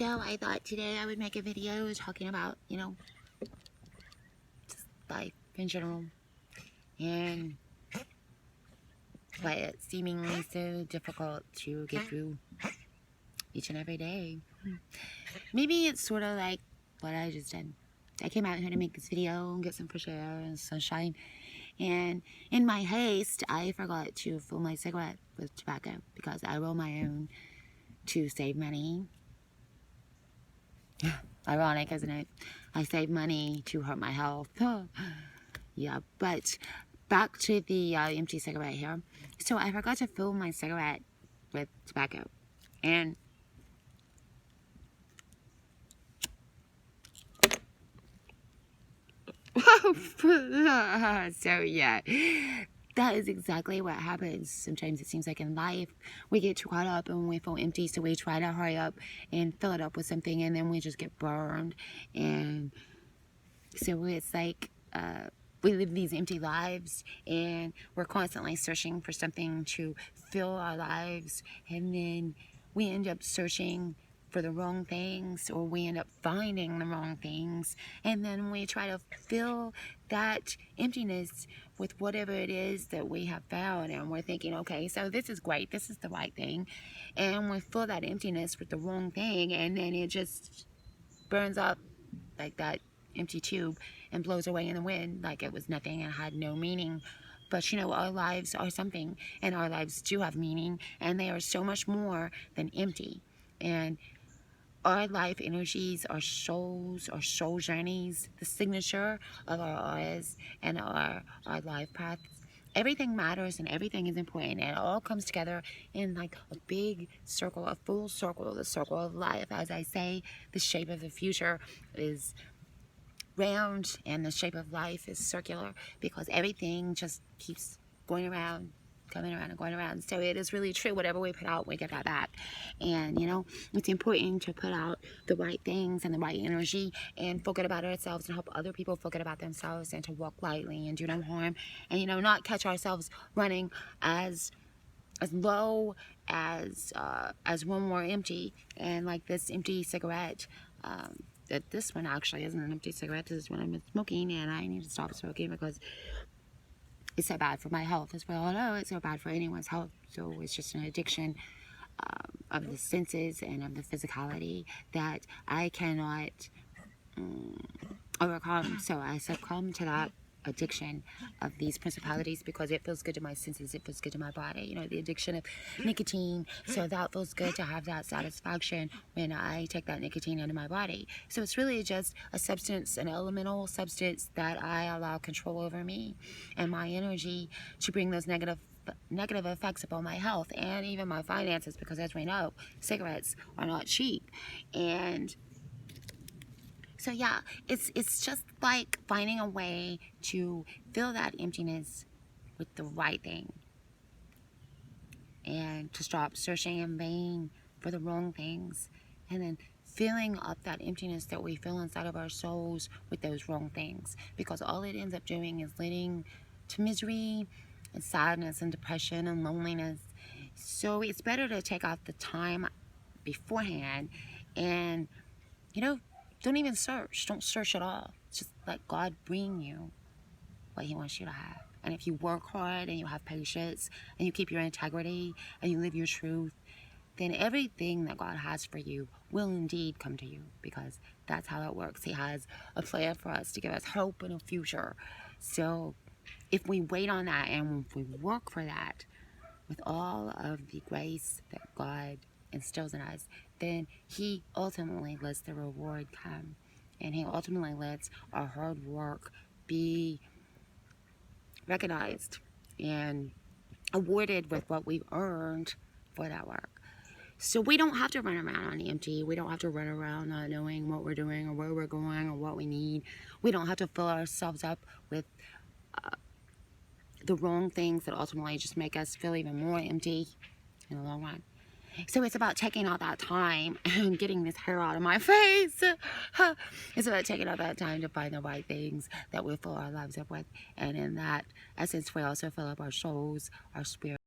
So I thought today I would make a video talking about, just life in general and why it's seemingly so difficult to get through each and every day. Maybe it's sort of like what I just did. I came out here to make this video and get some fresh air and sunshine, and in my haste I forgot to fill my cigarette with tobacco because I roll my own to save money. Ironic, isn't it? I save money to hurt my health. Yeah, but back to the empty cigarette here. So I forgot to fill my cigarette with tobacco, and so yeah, that is exactly what happens. Sometimes it seems like in life we get too caught up and we feel empty, so we try to hurry up and fill it up with something, and then we just get burned. And so it's like we live these empty lives and we're constantly searching for something to fill our lives, and then we end up searching for the wrong things, or we end up finding the wrong things, and then we try to fill that emptiness with whatever it is that we have found, and we're thinking, okay, so this is great, this is the right thing, and we fill that emptiness with the wrong thing, and then it just burns up like that empty tube and blows away in the wind like it was nothing and had no meaning. But our lives are something, and our lives do have meaning, and they are so much more than empty. And our life energies, our souls, our soul journeys, the signature of our auras and our life paths, everything matters and everything is important, and it all comes together in like a big circle, a full circle, the circle of life. As I say, the shape of the future is round and the shape of life is circular, because everything just keeps going around, coming around and going around. So it is really true, whatever we put out, we get that back. And it's important to put out the right things and the right energy and forget about ourselves and help other people forget about themselves, and to walk lightly and do no harm, and not catch ourselves running as low as when we're empty. And like this empty cigarette, that this one actually isn't an empty cigarette, this is one I'm smoking, and I need to stop smoking because it's so bad for my health, as well. No, it's so bad for anyone's health. So it's just an addiction of the senses and of the physicality that I cannot overcome. So I succumb to that addiction of these principalities because it feels good to my senses, it feels good to my body. The addiction of nicotine, so that feels good to have that satisfaction when I take that nicotine into my body. So it's really just a substance, an elemental substance that I allow control over me and my energy to bring those negative effects upon my health and even my finances, because as we know, cigarettes are not cheap. And so yeah, it's just like finding a way to fill that emptiness with the right thing, and to stop searching in vain for the wrong things, and then filling up that emptiness that we feel inside of our souls with those wrong things, because all it ends up doing is leading to misery and sadness and depression and loneliness. So it's better to take out the time beforehand and don't even search. Don't search at all. Just let God bring you what He wants you to have. And if you work hard and you have patience and you keep your integrity and you live your truth, then everything that God has for you will indeed come to you, because that's how it works. He has a plan for us to give us hope and a future. So if we wait on that and if we work for that with all of the grace that God instills in us, then He ultimately lets the reward come, and He ultimately lets our hard work be recognized and awarded with what we've earned for that work. So we don't have to run around on empty. We don't have to run around not knowing what we're doing or where we're going or what we need. We don't have to fill ourselves up with the wrong things that ultimately just make us feel even more empty in the long run. So it's about taking all that time and getting this hair out of my face. It's about taking all that time to find the right things that we fill our lives up with. And in that essence, we also fill up our souls, our spirit.